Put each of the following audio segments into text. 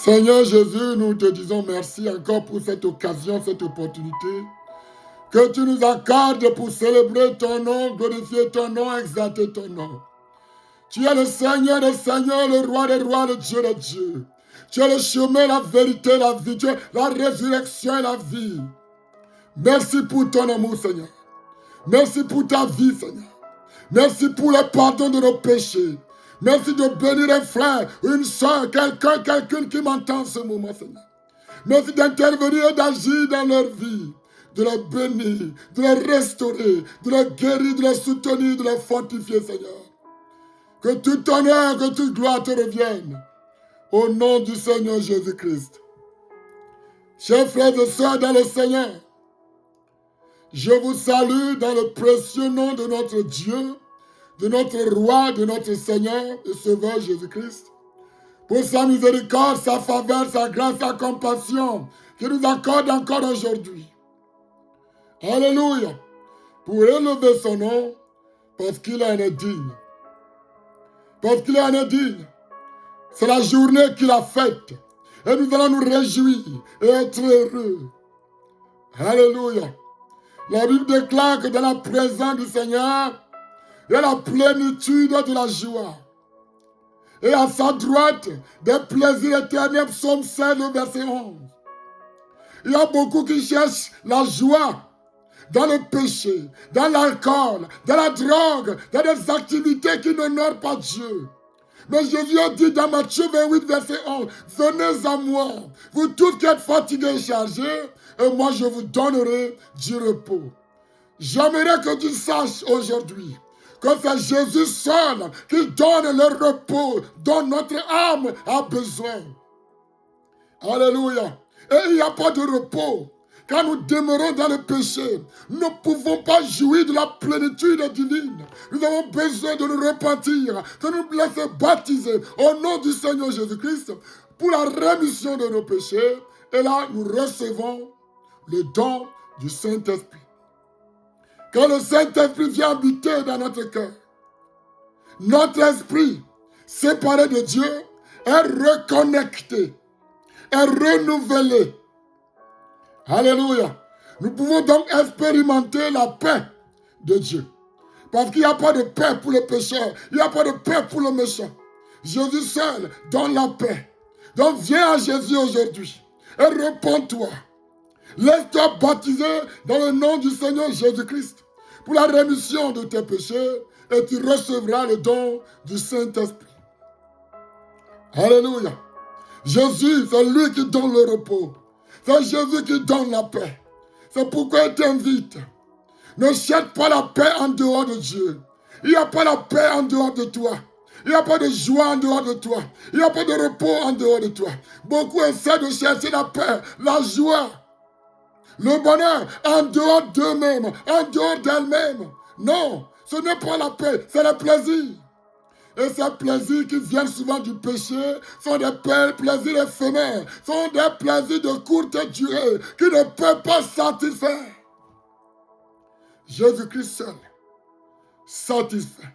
Seigneur Jésus, nous te disons merci encore pour cette occasion, cette opportunité que tu nous accordes pour célébrer ton nom, glorifier ton nom, exalter ton nom. Tu es le Seigneur des Seigneurs, le Roi des Rois, le Dieu des Dieux. Tu es le chemin, la vérité, la vie, tu es la résurrection et la vie. Merci pour ton amour, Seigneur. Merci pour ta vie, Seigneur. Merci pour le pardon de nos péchés. Merci de bénir un frère, une soeur, quelqu'un qui m'entend en ce moment, Seigneur. Merci d'intervenir et d'agir dans leur vie, de les bénir, de les restaurer, de les guérir, de les soutenir, de les fortifier, Seigneur. Que tout honneur, que toute gloire te revienne. Au nom du Seigneur Jésus-Christ. Chers frères et sœurs dans le Seigneur, je vous salue dans le précieux nom de notre Dieu, de notre Roi, de notre Seigneur et Sauveur Jésus-Christ, pour sa miséricorde, sa faveur, sa grâce, sa compassion, qu'il nous accorde encore aujourd'hui. Alléluia. Pour élever son nom, parce qu'il en est digne. Parce qu'il en est digne. C'est la journée qu'il a faite. Et nous allons nous réjouir et être heureux. Alléluia. La Bible déclare que dans la présence du Seigneur, il y a la plénitude de la joie. Et à sa droite, des plaisirs éternels, psaume 16, verset 11. Il y a beaucoup qui cherchent la joie dans le péché, dans l'alcool, dans la drogue, dans des activités qui n'honorent pas Dieu. Mais Jésus a dit dans Matthieu 28, verset 11, « Venez à moi, vous tous qui êtes fatigués et chargés, et moi je vous donnerai du repos. » J'aimerais que tu saches aujourd'hui que c'est Jésus seul qui donne le repos dont notre âme a besoin. Alléluia. Et il n'y a pas de repos. Quand nous demeurons dans le péché, nous ne pouvons pas jouir de la plénitude divine. Nous avons besoin de nous repentir, de nous laisser baptiser au nom du Seigneur Jésus-Christ pour la rémission de nos péchés. Et là, nous recevons le don du Saint-Esprit. Quand le Saint-Esprit vient habiter dans notre cœur, notre esprit, séparé de Dieu, est reconnecté, est renouvelé. Alléluia. Nous pouvons donc expérimenter la paix de Dieu. Parce qu'il n'y a pas de paix pour le pécheur. Il n'y a pas de paix pour le méchant. Jésus seul donne la paix. Donc viens à Jésus aujourd'hui et réponds-toi. Laisse-toi baptiser dans le nom du Seigneur Jésus-Christ pour la rémission de tes péchés et tu recevras le don du Saint-Esprit. Alléluia. Jésus, c'est lui qui donne le repos. C'est Jésus qui donne la paix. C'est pourquoi il t'invite. Ne cherche pas la paix en dehors de Dieu. Il n'y a pas la paix en dehors de toi. Il n'y a pas de joie en dehors de toi. Il n'y a pas de repos en dehors de toi. Beaucoup essaient de chercher la paix, la joie, le bonheur en dehors d'eux-mêmes, en dehors d'elles-mêmes. Non, ce n'est pas la paix, c'est le plaisir. Et ces plaisirs qui viennent souvent du péché sont des plaisirs éphémères, sont des plaisirs de courte durée qui ne peuvent pas satisfaire. Jésus-Christ seul satisfait.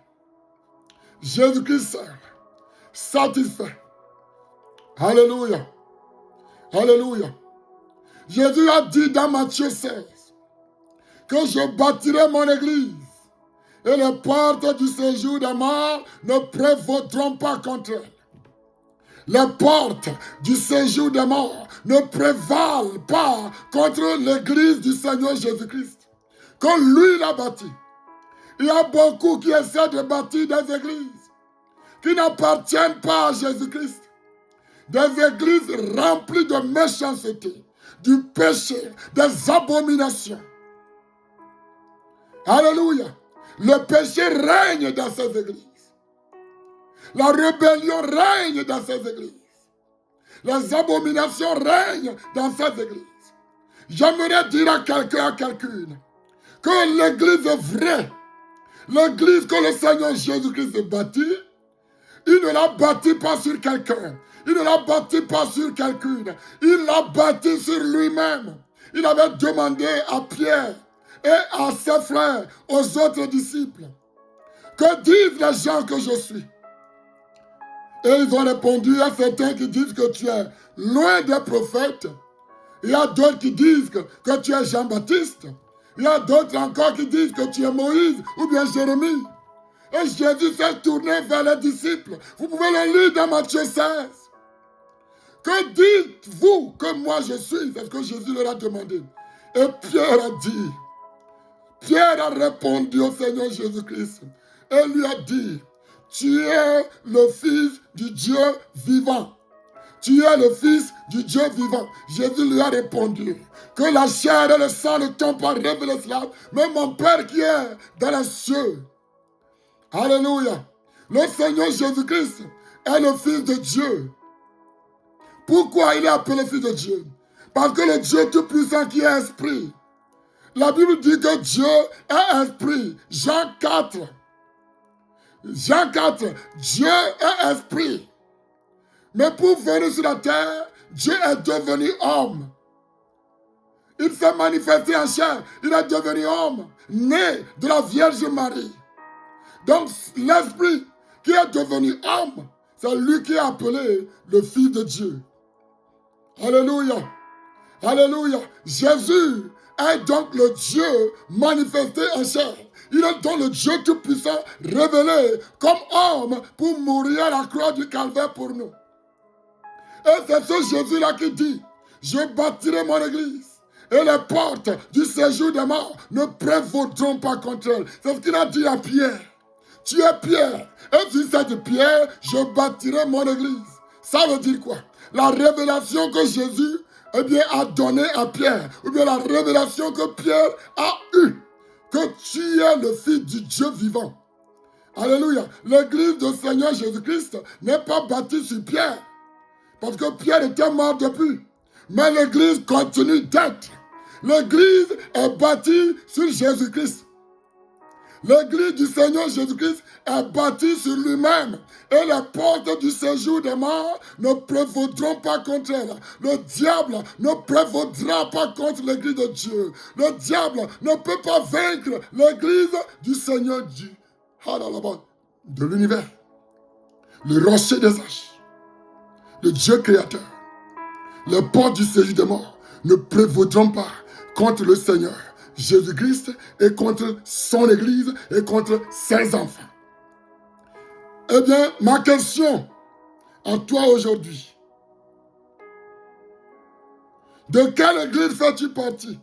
Jésus-Christ seul satisfait. Alléluia. Alléluia. Jésus a dit dans Matthieu 16 que je bâtirai mon église et les portes du séjour des morts ne prévaudront pas contre elle. Les portes du séjour des morts ne prévalent pas contre l'église du Seigneur Jésus-Christ, que lui l'a bâti. Il y a beaucoup qui essaient de bâtir des églises qui n'appartiennent pas à Jésus-Christ. Des églises remplies de méchanceté, du péché, des abominations. Alléluia. Le péché règne dans ces églises. La rébellion règne dans ces églises. Les abominations règnent dans ces églises. J'aimerais dire à quelqu'un, à quelqu'une, que l'église est vraie. L'église que le Seigneur Jésus-Christ a bâtie, il ne l'a bâtie pas sur quelqu'un. Il ne l'a bâti pas sur quelqu'une. Il l'a bâti sur lui-même. Il avait demandé à Pierre et à ses frères, aux autres disciples, que disent les gens que je suis? Et ils ont répondu à certains qui disent que tu es loin des prophètes. Il y a d'autres qui disent que tu es Jean-Baptiste. Il y a d'autres encore qui disent que tu es Moïse ou bien Jérémie. Et Jésus s'est tourné vers les disciples. Vous pouvez le lire dans Matthieu 16. Que dites-vous que moi je suis? C'est ce que Jésus leur a demandé. Et Pierre a dit, Pierre a répondu au Seigneur Jésus-Christ et lui a dit, tu es le Fils du Dieu vivant. Tu es le Fils du Dieu vivant. Jésus lui a répondu que la chair et le sang ne t'ont pas révélé cela, mais mon Père qui est dans les cieux. Alléluia. Le Seigneur Jésus-Christ est le Fils de Dieu. Pourquoi il est appelé Fils de Dieu? Parce que le Dieu Tout-Puissant qui est esprit. La Bible dit que Dieu est esprit. Jean 4. Jean 4. Dieu est esprit. Mais pour venir sur la terre, Dieu est devenu homme. Il s'est manifesté en chair. Il est devenu homme, né de la Vierge Marie. Donc l'esprit qui est devenu homme, c'est lui qui est appelé le Fils de Dieu. Alléluia. Alléluia. Jésus est donc le Dieu manifesté en chair. Il est donc le Dieu Tout-Puissant révélé comme homme pour mourir à la croix du calvaire pour nous. Et c'est ce Jésus-là qui dit, je bâtirai mon église et les portes du séjour des morts ne prévaudront pas contre elle. C'est ce qu'il a dit à Pierre. Tu es Pierre. Et sur cette pierre, je bâtirai mon église. Ça veut dire quoi? La révélation que Jésus a donnée à Pierre, ou bien la révélation que Pierre a eue, que tu es le Fils du Dieu vivant. Alléluia. L'église du Seigneur Jésus-Christ n'est pas bâtie sur Pierre, parce que Pierre était mort depuis. Mais l'église continue d'être. L'église est bâtie sur Jésus-Christ. L'église du Seigneur Jésus-Christ est bâtie sur lui-même. Et les portes du séjour des morts ne prévaudront pas contre elle. Le diable ne prévaudra pas contre l'église de Dieu. Le diable ne peut pas vaincre l'église du Seigneur Dieu. De l'univers. Le rocher des âges. Le Dieu créateur. Les portes du séjour des morts ne prévaudront pas contre le Seigneur Jésus-Christ et contre son Église et contre ses enfants. Eh bien, ma question à toi aujourd'hui, de quelle église fais-tu partie?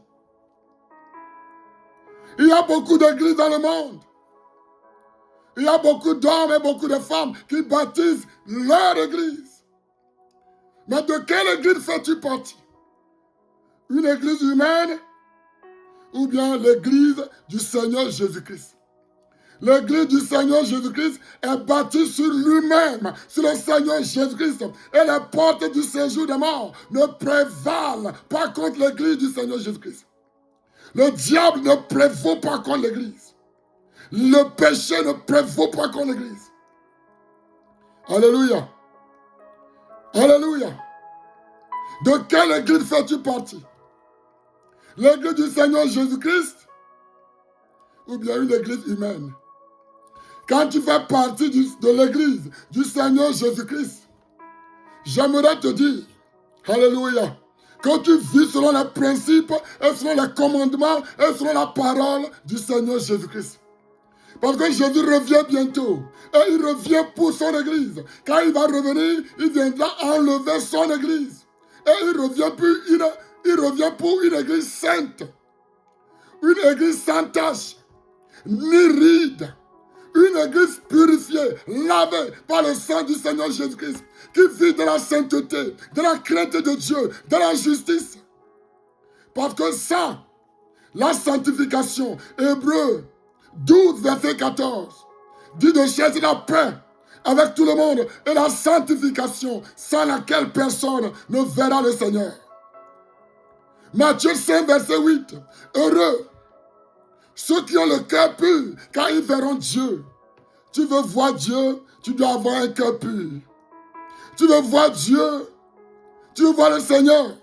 Il y a beaucoup d'églises dans le monde. Il y a beaucoup d'hommes et beaucoup de femmes qui baptisent leur église. Mais de quelle église fais-tu partie? Une église humaine ou bien l'église du Seigneur Jésus-Christ? L'église du Seigneur Jésus-Christ est bâtie sur lui-même, sur le Seigneur Jésus-Christ. Et les portes du séjour des morts ne prévalent pas contre l'église du Seigneur Jésus-Christ. Le diable ne prévaut pas contre l'église. Le péché ne prévaut pas contre l'église. Alléluia. Alléluia. De quelle église fais-tu partie? L'église du Seigneur Jésus-Christ ou bien une église humaine? Quand tu fais partie de l'église du Seigneur Jésus-Christ, j'aimerais te dire, alléluia, que tu vis selon les principes et selon les commandements et selon la parole du Seigneur Jésus-Christ. Parce que Jésus revient bientôt. Et il revient pour son église. Quand il va revenir, il viendra enlever son église. Et il revient pour une église sainte. Une église sans tache, ni ride. Une église purifiée, lavée par le sang du Seigneur Jésus-Christ, qui vit de la sainteté, de la crainte de Dieu, de la justice. Parce que ça, la sanctification, Hébreux 12, verset 14, dit de chercher la paix avec tout le monde et la sanctification sans laquelle personne ne verra le Seigneur. Matthieu 5, verset 8, heureux ceux qui ont le cœur pur, car ils verront Dieu. Tu veux voir Dieu, tu dois avoir un cœur pur. Tu veux voir Dieu, tu veux voir le Seigneur,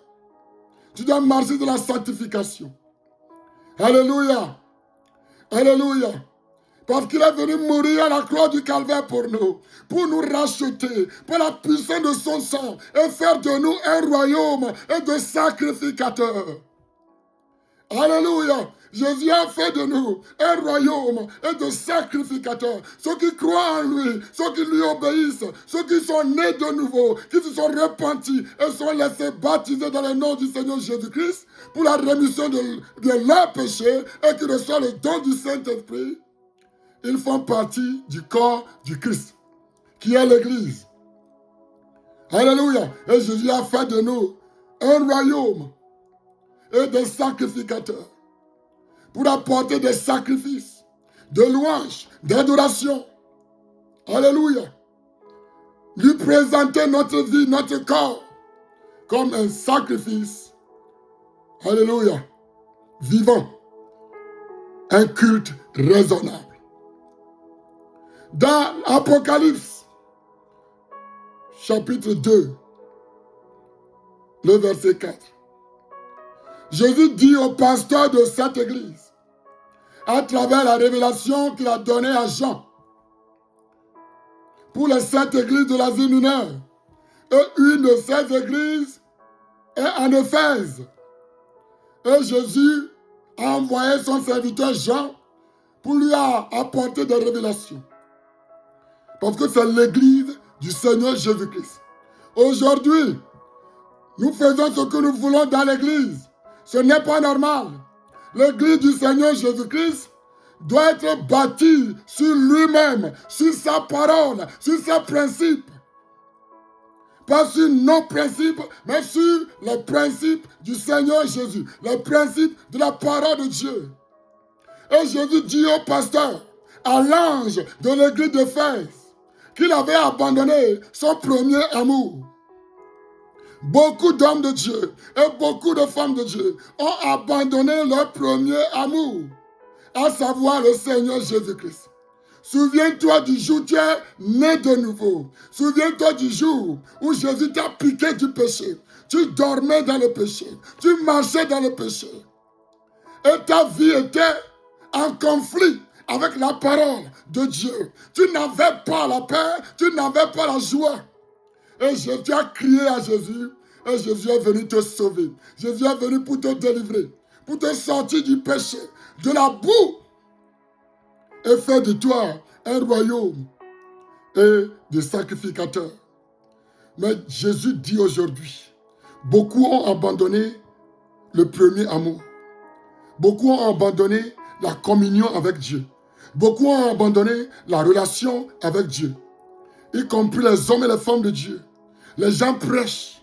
tu dois marcher dans la sanctification. Alléluia. Alléluia. Parce qu'il est venu mourir à la croix du calvaire pour nous racheter, par la puissance de son sang, et faire de nous un royaume et de sacrificateurs. Alléluia. Jésus a fait de nous un royaume et de sacrificateurs. Ceux qui croient en lui, ceux qui lui obéissent, ceux qui sont nés de nouveau, qui se sont repentis et sont laissés baptiser dans le nom du Seigneur Jésus-Christ pour la rémission de leurs péchés et qui reçoivent le don du Saint-Esprit, ils font partie du corps du Christ, qui est l'Église. Alléluia. Et Jésus a fait de nous un royaume et des sacrificateurs pour apporter des sacrifices, de louanges, d'adoration. Alléluia. Lui présenter notre vie, notre corps, comme un sacrifice. Alléluia. Vivant. Un culte raisonnable. Dans Apocalypse, chapitre 2, le verset 4. Jésus dit au pasteur de cette église, à travers la révélation qu'il a donnée à Jean, pour les 7 églises de l'Asie mineure, et une de ces églises est en Éphèse. Et Jésus a envoyé son serviteur Jean pour lui apporter des révélations. Parce que c'est l'église du Seigneur Jésus-Christ. Aujourd'hui, nous faisons ce que nous voulons dans l'église. Ce n'est pas normal. L'église du Seigneur Jésus-Christ doit être bâtie sur lui-même, sur sa parole, sur ses principes. Pas sur nos principes, mais sur les principes du Seigneur Jésus, les principes de la parole de Dieu. Et Jésus dit au pasteur, à l'ange de l'église d'Éphèse, qu'il avait abandonné son premier amour. Beaucoup d'hommes de Dieu et beaucoup de femmes de Dieu ont abandonné leur premier amour, à savoir le Seigneur Jésus-Christ. Souviens-toi du jour où tu es né de nouveau. Souviens-toi du jour où Jésus t'a piqué du péché. Tu dormais dans le péché. Tu marchais dans le péché. Et ta vie était en conflit avec la parole de Dieu. Tu n'avais pas la paix, tu n'avais pas la joie. Et tu as crié à Jésus, et Jésus est venu te sauver. Jésus est venu pour te délivrer, pour te sortir du péché, de la boue, et faire de toi un royaume et des sacrificateurs. Mais Jésus dit aujourd'hui, beaucoup ont abandonné le premier amour. Beaucoup ont abandonné la communion avec Dieu. Beaucoup ont abandonné la relation avec Dieu, y compris les hommes et les femmes de Dieu. Les gens prêchent.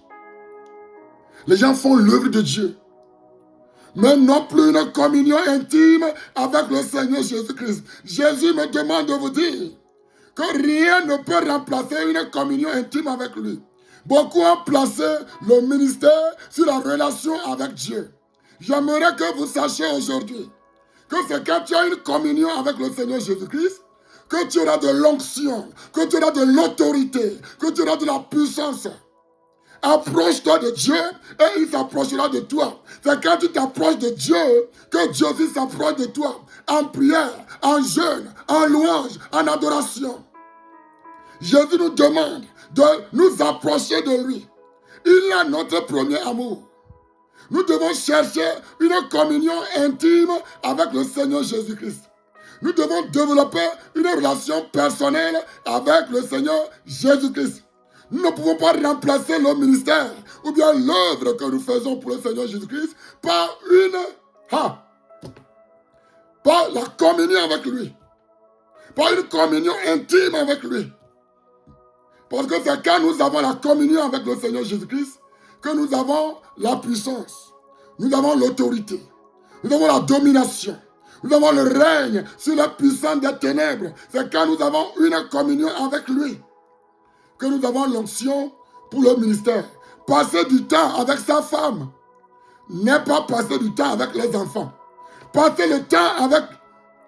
Les gens font l'œuvre de Dieu. Mais non plus une communion intime avec le Seigneur Jésus-Christ. Jésus me demande de vous dire que rien ne peut remplacer une communion intime avec lui. Beaucoup ont placé le ministère sur la relation avec Dieu. J'aimerais que vous sachiez aujourd'hui que c'est quand tu as une communion avec le Seigneur Jésus-Christ que tu auras de l'onction, que tu auras de l'autorité, que tu auras de la puissance. Approche-toi de Dieu et il s'approchera de toi. C'est quand tu t'approches de Dieu que Dieu aussi s'approche de toi. En prière, en jeûne, en louange, en adoration. Jésus nous demande de nous approcher de lui. Il est notre premier amour. Nous devons chercher une communion intime avec le Seigneur Jésus-Christ. Nous devons développer une relation personnelle avec le Seigneur Jésus-Christ. Nous ne pouvons pas remplacer le ministère ou bien l'œuvre que nous faisons pour le Seigneur Jésus-Christ par la communion avec lui. Par une communion intime avec lui. Parce que c'est quand nous avons la communion avec le Seigneur Jésus-Christ que nous avons la puissance. Nous avons l'autorité. Nous avons la domination. Nous avons le règne sur la puissance des ténèbres. C'est quand nous avons une communion avec lui que nous avons l'onction pour le ministère. Passer du temps avec sa femme n'est pas passer du temps avec les enfants. Passer le temps avec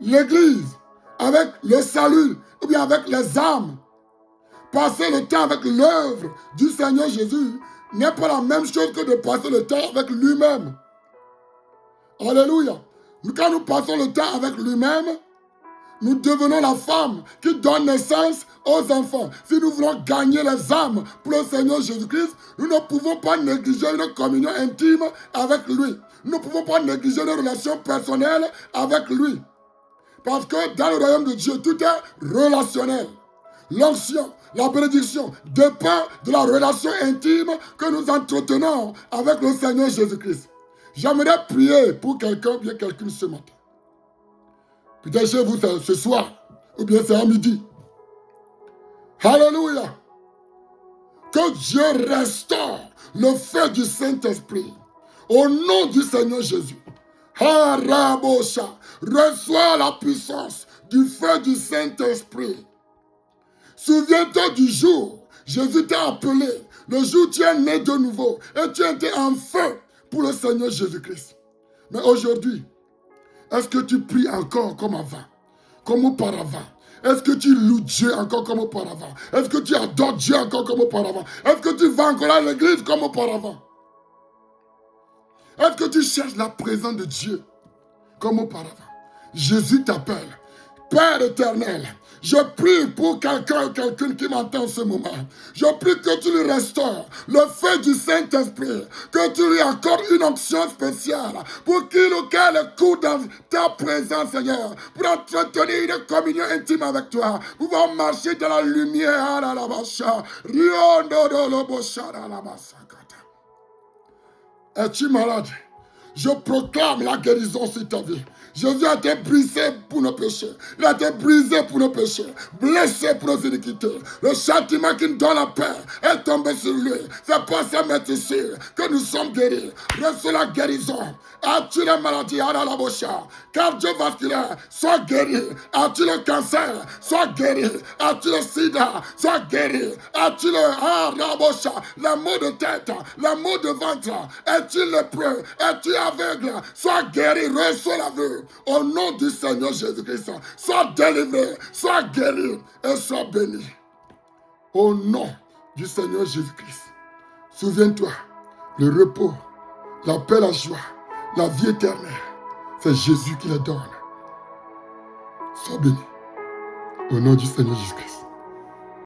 l'église, avec le salut, ou bien avec les âmes. Passer le temps avec l'œuvre du Seigneur Jésus n'est pas la même chose que de passer le temps avec lui-même. Alléluia. Quand nous passons le temps avec lui-même, nous devenons la femme qui donne naissance aux enfants. Si nous voulons gagner les âmes pour le Seigneur Jésus-Christ, nous ne pouvons pas négliger une communion intime avec lui. Nous ne pouvons pas négliger une relation personnelle avec lui. Parce que dans le royaume de Dieu, tout est relationnel. L'onction, la bénédiction dépend de la relation intime que nous entretenons avec le Seigneur Jésus-Christ. J'aimerais prier pour quelqu'un, bien quelqu'un ce matin. Peut-être chez vous ce soir, ou bien c'est à midi. Alléluia. Que Dieu restaure le feu du Saint-Esprit. Au nom du Seigneur Jésus. Harabosha. Reçois la puissance du feu du Saint-Esprit. Souviens-toi du jour, Jésus t'a appelé, le jour où tu es né de nouveau, et tu étais en feu pour le Seigneur Jésus-Christ. Mais aujourd'hui, est-ce que tu pries encore comme avant, comme auparavant? Est-ce que tu loues Dieu encore comme auparavant? Est-ce que tu adores Dieu encore comme auparavant? Est-ce que tu vas encore à l'église comme auparavant? Est-ce que tu cherches la présence de Dieu comme auparavant? Jésus t'appelle. Père éternel, je prie pour quelqu'un qui m'entend en ce moment. Je prie que tu lui restaures le feu du Saint-Esprit, que tu lui accordes une onction spéciale pour qu'il ou qu'elle écoute dans ta présence, Seigneur, pour entretenir une communion intime avec toi, pour pouvoir marcher dans la lumière. Es-tu malade? Je proclame la guérison sur ta vie. Jésus a été brisé pour nos péchés. Il a été brisé pour nos péchés. Blessé pour nos iniquités. Le châtiment qui nous donne la paix est tombé sur lui. C'est pas ça, mais ici que nous sommes guéris. Reçois la guérison. As-tu la maladie à la bouche? Cardiovasculaire, sois guéri. As-tu le cancer? Sois guéri. As-tu le sida? Sois guéri. As-tu la maux de tête, la maux de ventre? Es-tu lépreux? Es-tu aveugle? Sois guéri. Reçois la vue. Au nom du Seigneur Jésus-Christ, sois délivré, sois guéri et sois béni. Au nom du Seigneur Jésus-Christ. Souviens-toi, le repos, la paix, la joie, la vie éternelle, c'est Jésus qui les donne. Sois béni. Au nom du Seigneur Jésus-Christ.